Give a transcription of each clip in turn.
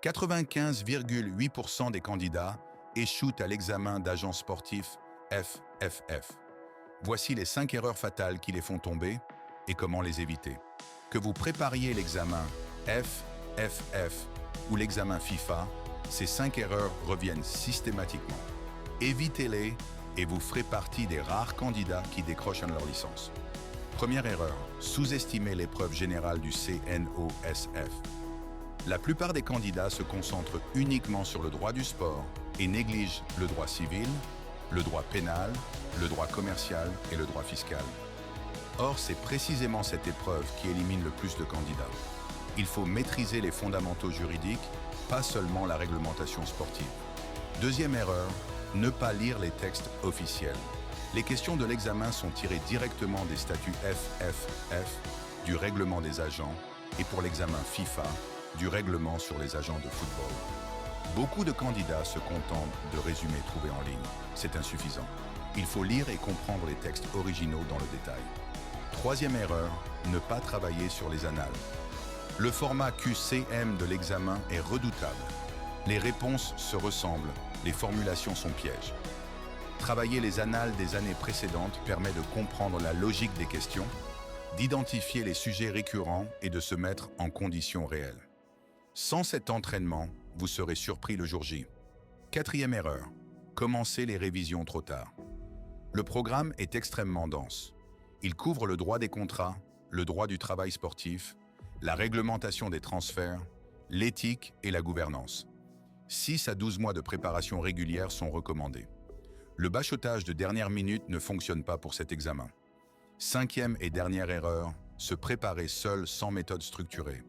95,8% des candidats échouent à l'examen d'agent sportif FFF. Voici les 5 erreurs fatales qui les font tomber et comment les éviter. Que vous prépariez l'examen FFF ou l'examen FIFA, ces 5 erreurs reviennent systématiquement. Évitez-les et vous ferez partie des rares candidats qui décrochent leur licence. Première erreur, sous-estimer l'épreuve générale du CNOSF. La plupart des candidats se concentrent uniquement sur le droit du sport et négligent le droit civil, le droit pénal, le droit commercial et le droit fiscal. Or, c'est précisément cette épreuve qui élimine le plus de candidats. Il faut maîtriser les fondamentaux juridiques, pas seulement la réglementation sportive. Deuxième erreur, ne pas lire les textes officiels. Les questions de l'examen sont tirées directement des statuts FFF, du règlement des agents, et pour l'examen FIFA, du règlement sur les agents de football. Beaucoup de candidats se contentent de résumés trouvés en ligne. C'est insuffisant. Il faut lire et comprendre les textes originaux dans le détail. Troisième erreur, ne pas travailler sur les annales. Le format QCM de l'examen est redoutable. Les réponses se ressemblent, les formulations sont pièges. Travailler les annales des années précédentes permet de comprendre la logique des questions, d'identifier les sujets récurrents et de se mettre en conditions réelles. Sans cet entraînement, vous serez surpris le jour J. Quatrième erreur, commencez les révisions trop tard. Le programme est extrêmement dense. Il couvre le droit des contrats, le droit du travail sportif, la réglementation des transferts, l'éthique et la gouvernance. 6 à 12 mois de préparation régulière sont recommandés. Le bachotage de dernière minute ne fonctionne pas pour cet examen. Cinquième et dernière erreur, se préparer seul sans méthode structurée.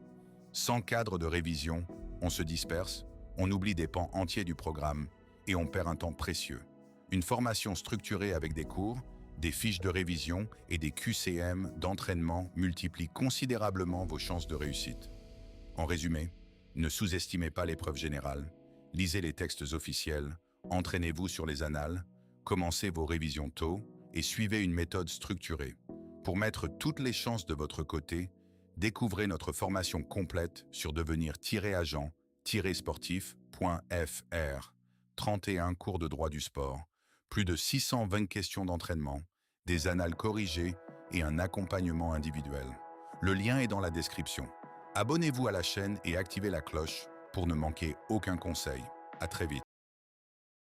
Sans cadre de révision, on se disperse, on oublie des pans entiers du programme et on perd un temps précieux. Une formation structurée avec des cours, des fiches de révision et des QCM d'entraînement multiplient considérablement vos chances de réussite. En résumé, ne sous-estimez pas l'épreuve générale, lisez les textes officiels, entraînez-vous sur les annales, commencez vos révisions tôt et suivez une méthode structurée. Pour mettre toutes les chances de votre côté, découvrez notre formation complète sur devenir-agent-sportif.fr. 31 cours de droit du sport, plus de 620 questions d'entraînement, des annales corrigées et un accompagnement individuel. Le lien est dans la description. Abonnez-vous à la chaîne et activez la cloche pour ne manquer aucun conseil. À très vite.